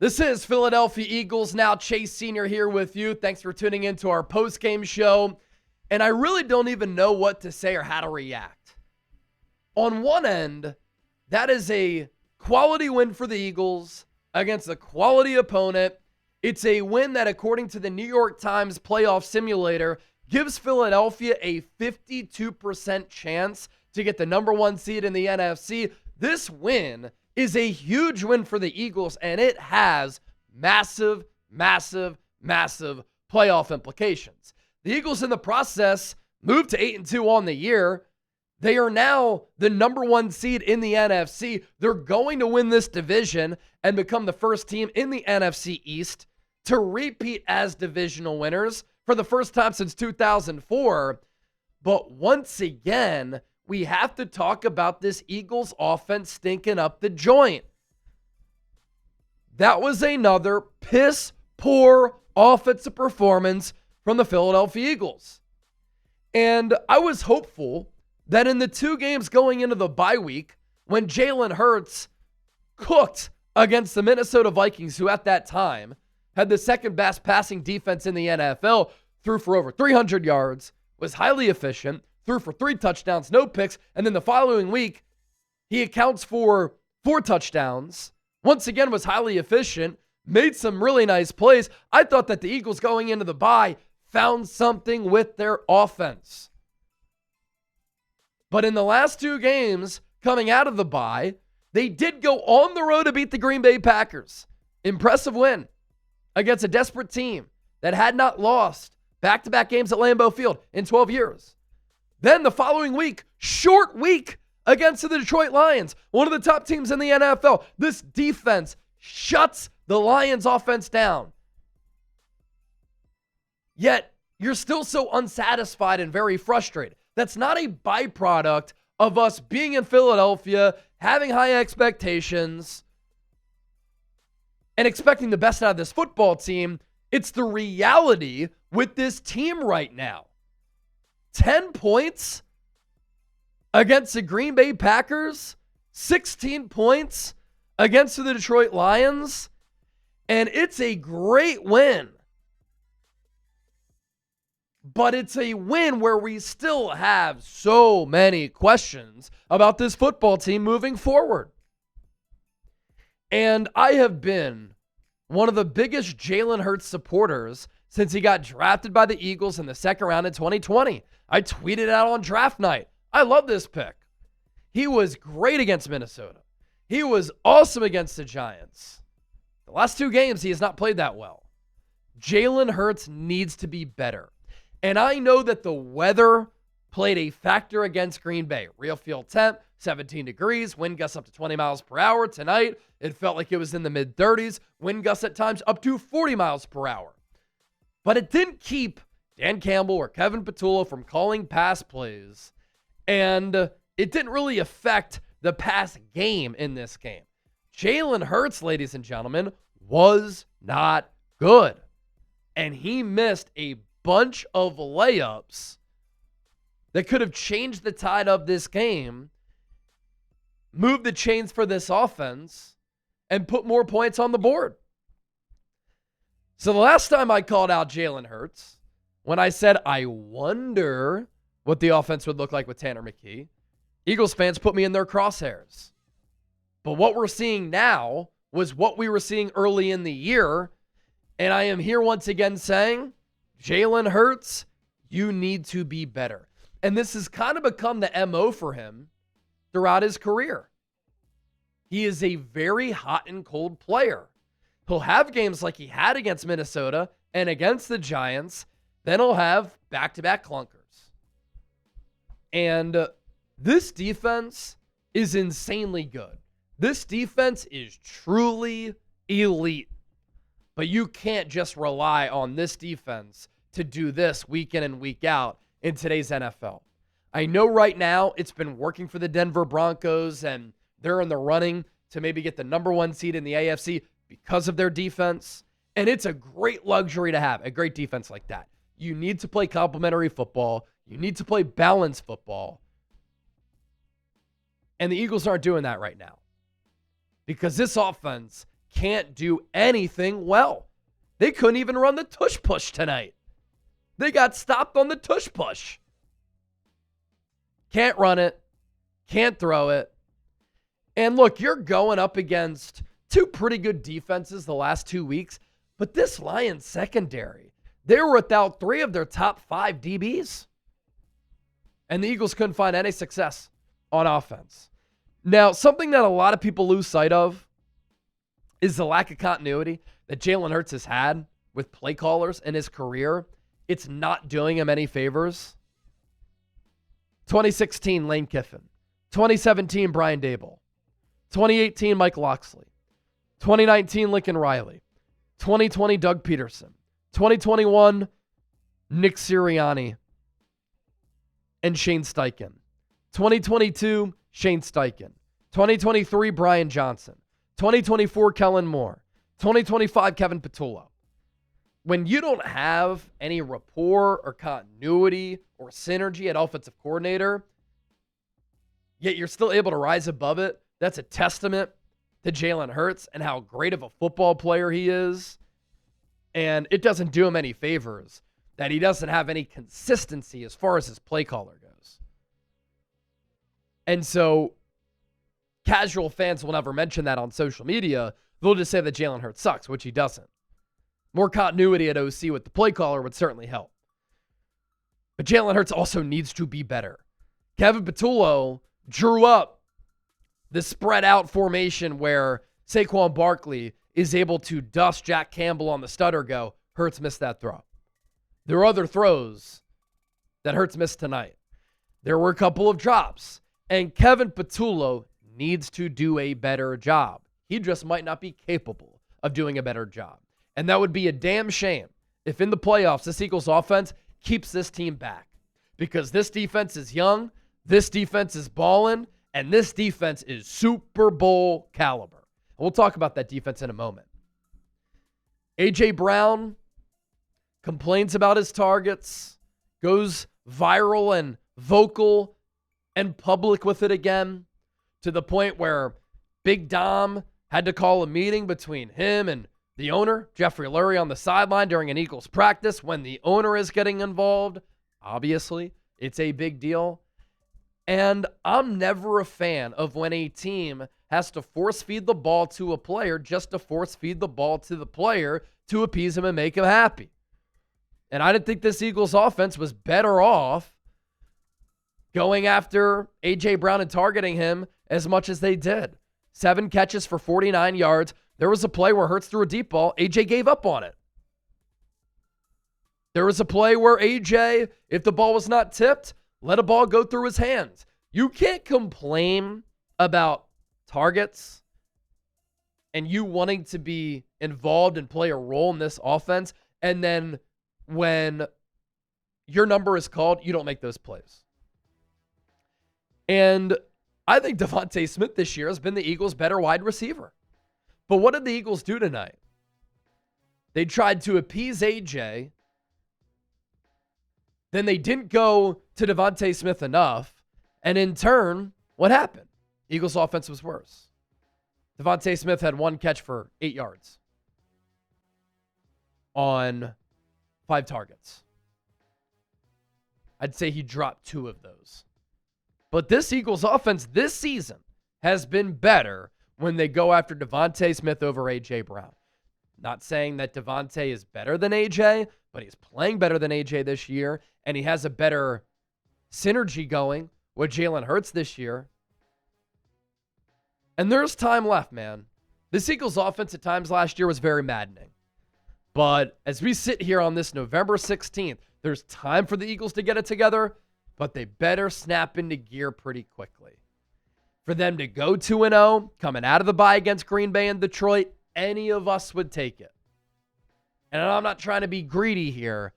This is Philadelphia Eagles Now. Chase Sr. here with you. Thanks for tuning into our postgame show. And I really don't even know what to say or how to react. On one end, that is a quality win for the Eagles against a quality opponent. It's a win that, according to the New York Times playoff simulator, gives Philadelphia a 52% chance to get the number one seed in the NFC. This win is a huge win for the Eagles, and it has massive, massive, massive playoff implications. The Eagles in the process moved to 8-2 on the year. They are now the number one seed in the NFC. They're going to win this division and become the first team in the NFC East to repeat as divisional winners for the first time since 2004. But once again, we have to talk about this Eagles offense stinking up the joint. That was another piss-poor offensive performance from the Philadelphia Eagles. And I was hopeful that in the two games going into the bye week, when Jalen Hurts cooked against the Minnesota Vikings, who at that time had the second best passing defense in the NFL, threw for over 300 yards, was highly efficient, threw for 3 touchdowns, no picks, and then the following week, he accounts for 4 touchdowns, once again was highly efficient, made some really nice plays. I thought that the Eagles going into the bye found something with their offense. But in the last 2 games coming out of the bye, they did go on the road to beat the Green Bay Packers. Impressive win against a desperate team that had not lost back-to-back games at Lambeau Field in 12 years. Then the following week, short week against the Detroit Lions, one of the top teams in the NFL. This defense shuts the Lions offense down. Yet, you're still so unsatisfied and very frustrated. That's not a byproduct of us being in Philadelphia, having high expectations, and expecting the best out of this football team. It's the reality with this team right now. 10 points against the Green Bay Packers, 16 points against the Detroit Lions, and it's a great win. But it's a win where we still have so many questions about this football team moving forward. And I have been one of the biggest Jalen Hurts supporters since he got drafted by the Eagles in the second round in 2020. I tweeted out on draft night. I love this pick. He was great against Minnesota. He was awesome against the Giants. The last 2 games, he has not played that well. Jalen Hurts needs to be better. And I know that the weather played a factor against Green Bay. Real field temp, 17 degrees, wind gusts up to 20 miles per hour. Tonight, it felt like it was in the mid-30s, wind gusts at times up to 40 miles per hour. But it didn't keep Dan Campbell or Kevin Patullo from calling pass plays. And it didn't really affect the pass game in this game. Jalen Hurts, ladies and gentlemen, was not good. And he missed a bunch of layups that could have changed the tide of this game, moved the chains for this offense, and put more points on the board. So the last time I called out Jalen Hurts, when I said, I wonder what the offense would look like with Tanner McKee, Eagles fans put me in their crosshairs. But what we're seeing now was what we were seeing early in the year, and I am here once again saying, Jalen Hurts, you need to be better. And this has kind of become the MO for him throughout his career. He is a very hot and cold player. He'll have games like he had against Minnesota and against the Giants. Then he'll have back-to-back clunkers. And this defense is insanely good. This defense is truly elite. But you can't just rely on this defense to do this week in and week out in today's NFL. I know right now it's been working for the Denver Broncos, and they're in the running to maybe get the number one seed in the AFC because of their defense. And it's a great luxury to have, a great defense like that. You need to play complementary football. You need to play balanced football. And the Eagles aren't doing that right now because this offense can't do anything well. They couldn't even run the tush push tonight. They got stopped on the tush push. Can't run it. Can't throw it. And look, you're going up against two pretty good defenses the last 2 weeks, but this Lions secondary, they were without 3 of their top 5 DBs. And the Eagles couldn't find any success on offense. Now, something that a lot of people lose sight of is the lack of continuity that Jalen Hurts has had with play callers in his career. It's not doing him any favors. 2016, Lane Kiffin. 2017, Brian Daboll. 2018, Mike Locksley. 2019, Lincoln Riley. 2020, Doug Peterson. 2021, Nick Sirianni and Shane Steichen. 2022, Shane Steichen. 2023, Brian Johnson. 2024, Kellen Moore. 2025, Kevin Patullo. When you don't have any rapport or continuity or synergy at offensive coordinator, yet you're still able to rise above it, that's a testament to Jalen Hurts and how great of a football player he is. And it doesn't do him any favors that he doesn't have any consistency as far as his play caller goes. And so casual fans will never mention that on social media. They'll just say that Jalen Hurts sucks, which he doesn't. More continuity at OC with the play caller would certainly help. But Jalen Hurts also needs to be better. Kevin Patullo drew up the spread out formation where Saquon Barkley is able to dust Jack Campbell on the stutter go. Hurts missed that throw. There were other throws that Hurts missed tonight. There were a couple of drops. And Kevin Patullo needs to do a better job. He just might not be capable of doing a better job. And that would be a damn shame if in the playoffs this Eagles offense keeps this team back. Because this defense is young, this defense is balling, and this defense is Super Bowl caliber. We'll talk about that defense in a moment. A.J. Brown complains about his targets, goes viral and vocal and public with it again, to the point where Big Dom had to call a meeting between him and the owner, Jeffrey Lurie, on the sideline during an Eagles practice. When the owner is getting involved, obviously, it's a big deal. And I'm never a fan of when a team has to force feed the ball to a player just to force feed the ball to the player to appease him and make him happy. And I didn't think this Eagles offense was better off going after A.J. Brown and targeting him as much as they did. 7 catches for 49 yards. There was a play where Hurts threw a deep ball. A.J. gave up on it. There was a play where A.J., if the ball was not tipped, let a ball go through his hands. You can't complain about targets and you wanting to be involved and play a role in this offense, and then when your number is called, you don't make those plays. And I think DeVonta Smith this year has been the Eagles' better wide receiver. But what did the Eagles do tonight? They tried to appease A.J., then they didn't go to DeVonta Smith enough. And in turn, what happened? Eagles' offense was worse. DeVonta Smith had 1 catch for 8 yards on 5 targets. I'd say he dropped 2 of those. But this Eagles offense this season has been better when they go after DeVonta Smith over A.J. Brown. Not saying that DeVonta is better than A.J., but he's playing better than A.J. this year, and he has a better synergy going with Jalen Hurts this year. And there's time left, man. This Eagles offense at times last year was very maddening. But as we sit here on this November 16th, there's time for the Eagles to get it together, but they better snap into gear pretty quickly. For them to go 2-0, coming out of the bye against Green Bay and Detroit, any of us would take it. And I'm not trying to be greedy here,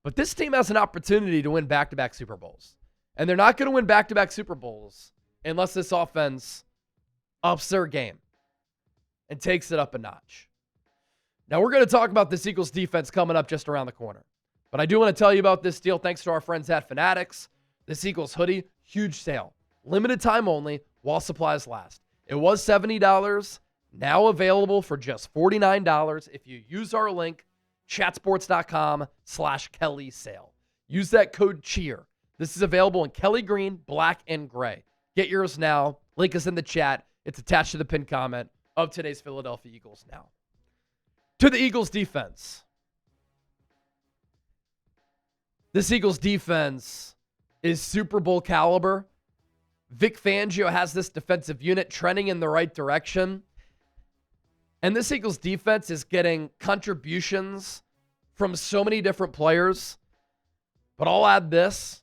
but this team has an opportunity to win back-to-back Super Bowls. And they're not going to win back-to-back Super Bowls unless this offense ups their game and takes it up a notch. Now, we're going to talk about this Eagles defense coming up just around the corner. But I do want to tell you about this deal thanks to our friends at Fanatics. This Eagles hoodie, huge sale. Limited time only while supplies last. It was $70. Now available for just $49 if you use our link, chatsports.com/Kelly sale. Use that code CHEER. This is available in Kelly green, black, and gray. Get yours now. Link is in the chat. It's attached to the pinned comment of today's Philadelphia Eagles now. To the Eagles defense. This Eagles defense is Super Bowl caliber. Vic Fangio has this defensive unit trending in the right direction. And this Eagles defense is getting contributions from so many different players. But I'll add this.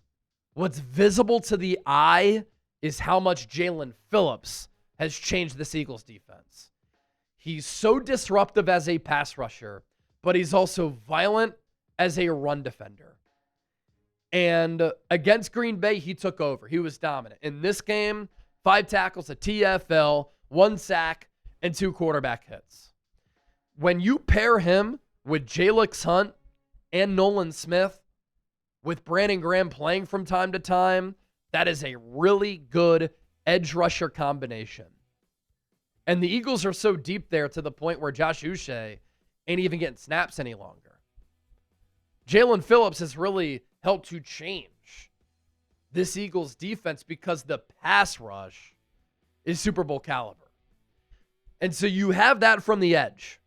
What's visible to the eye is how much Jaelan Phillips has changed this Eagles defense. He's so disruptive as a pass rusher, but he's also violent as a run defender. And against Green Bay, he took over. He was dominant. In this game, 5 tackles, a TFL, 1 sack, and 2 quarterback hits. When you pair him with Jalix Hunt and Nolan Smith, with Brandon Graham playing from time to time, that is a really good edge rusher combination. And the Eagles are so deep there to the point where Josh Uche ain't even getting snaps any longer. Jaelan Phillips has really helped to change this Eagles defense because the pass rush is Super Bowl caliber. And so you have that from the edge.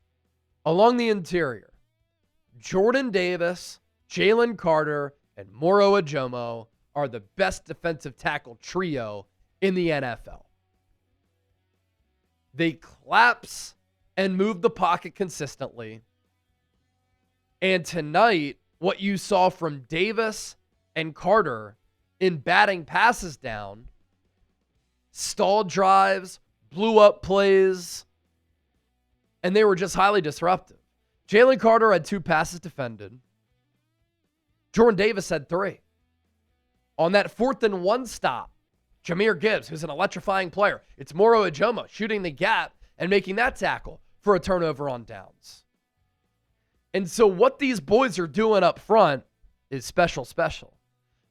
Along the interior, Jordan Davis, Jalen Carter, and Moro Ajomo are the best defensive tackle trio in the NFL. They collapse and move the pocket consistently. And tonight, what you saw from Davis and Carter in batting passes down, stalled drives, blew up plays, and they were just highly disruptive. Jalen Carter had 2 passes defended. Jordan Davis had 3. On that 4th and 1 stop, Jahmyr Gibbs, who's an electrifying player, it's Moro Ajomo shooting the gap and making that tackle for a turnover on downs. And so what these boys are doing up front is special.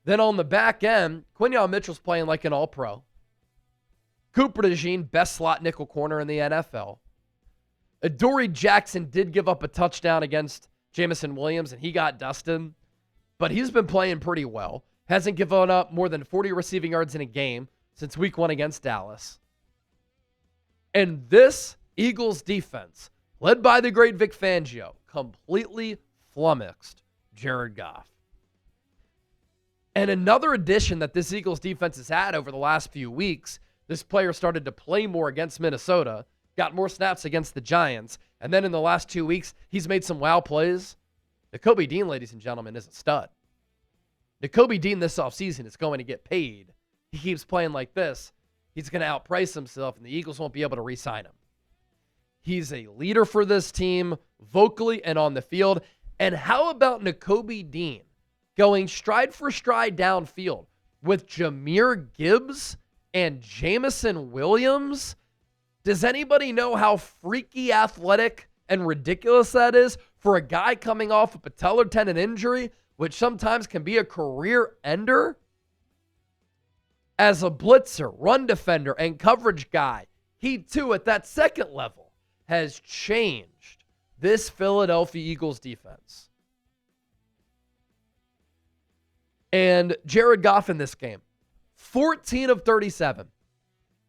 Then on the back end, Quinyon Mitchell's playing like an all-pro. Cooper DeJean, best slot nickel corner in the NFL. Adoree Jackson did give up a touchdown against Jamison Williams, and he got dusted. But he's been playing pretty well. Hasn't given up more than 40 receiving yards in a game since week 1 against Dallas. And this Eagles defense, led by the great Vic Fangio, completely flummoxed Jared Goff. And another addition that this Eagles defense has had over the last few weeks, this player started to play more against Minnesota, got more snaps against the Giants, and then in the last 2 weeks, he's made some wow plays. Nakobe Dean, ladies and gentlemen, is a stud. Nakobe Dean this offseason is going to get paid. He keeps playing like this, he's going to outprice himself, and the Eagles won't be able to re-sign him. He's a leader for this team, vocally and on the field. And how about Nakobe Dean going stride for stride downfield with Jahmyr Gibbs and Jamison Williams? Does anybody know how freaky athletic and ridiculous that is for a guy coming off a patellar tendon injury, which sometimes can be a career ender? As a blitzer, run defender, and coverage guy, he too at that second level has changed this Philadelphia Eagles defense. And Jared Goff in this game, 14 of 37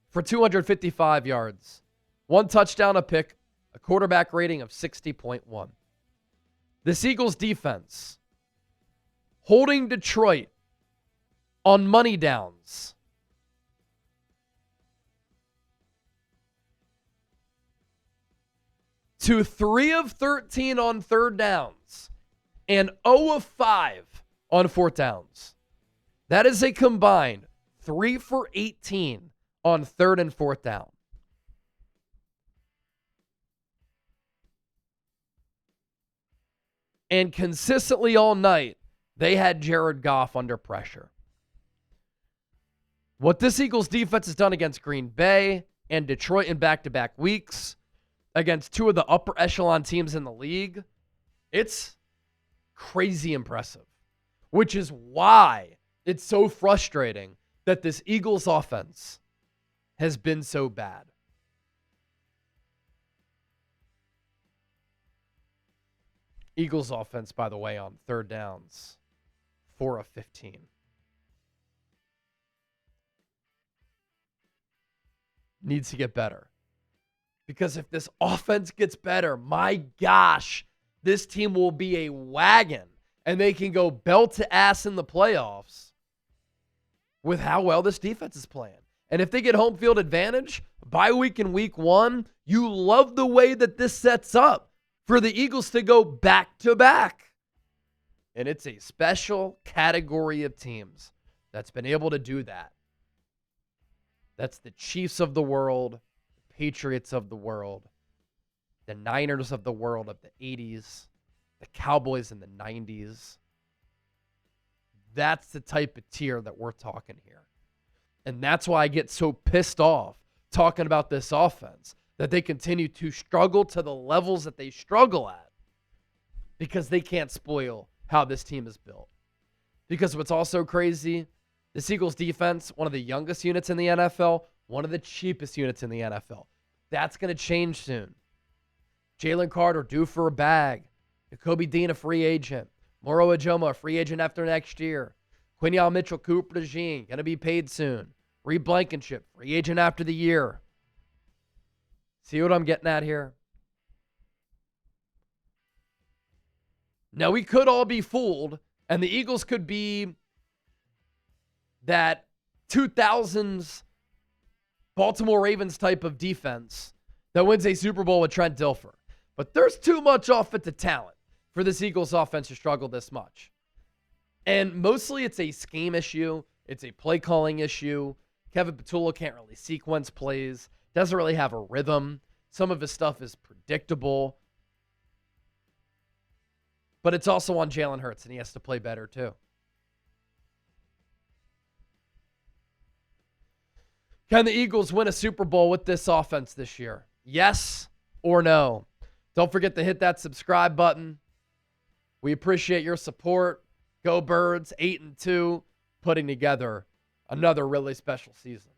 for 255 yards, 1 touchdown, a pick, a quarterback rating of 60.1. This Eagles defense holding Detroit on money downs. To 3 of 13 on 3rd downs and 0 of 5 on 4th downs. That is a combined 3 for 18 on 3rd and 4th down. And consistently all night, they had Jared Goff under pressure. What this Eagles defense has done against Green Bay and Detroit in back-to-back weeks, against 2 of the upper echelon teams in the league, it's crazy impressive, which is why it's so frustrating that this Eagles offense has been so bad. Eagles offense, by the way, on third downs, 4 of 15. Needs to get better. Because if this offense gets better, my gosh, this team will be a wagon. And they can go belt to ass in the playoffs with how well this defense is playing. And if they get home field advantage, bye week in week 1, you love the way that this sets up for the Eagles to go back to back. And it's a special category of teams that's been able to do that. That's the Chiefs of the world, the Patriots of the world, the Niners of the world of the 80s, the Cowboys in the 90s. That's the type of tier that we're talking here. And that's why I get so pissed off talking about this offense, that they continue to struggle to the levels that they struggle at because they can't spoil how this team is built. Because what's also crazy, this Eagles defense, one of the youngest units in the NFL, one of the cheapest units in the NFL. That's going to change soon. Jalen Carter due for a bag. Nakobe Dean, a free agent. Moro Ejoma, a free agent after next year. Quinyon Mitchell, Cooper DeJean, going to be paid soon. Reed Blankenship, free agent after the year. See what I'm getting at here? Now, we could all be fooled, and the Eagles could be that 2000s Baltimore Ravens type of defense that wins a Super Bowl with Trent Dilfer. But there's too much offensive talent for this Eagles offense to struggle this much. And mostly it's a scheme issue. It's a play calling issue. Kevin Patullo can't really sequence plays. Doesn't really have a rhythm. Some of his stuff is predictable. But it's also on Jalen Hurts, and he has to play better too. Can the Eagles win a Super Bowl with this offense this year? Yes or no? Don't forget to hit that subscribe button. We appreciate your support. Go Birds, 8-2, putting together another really special season.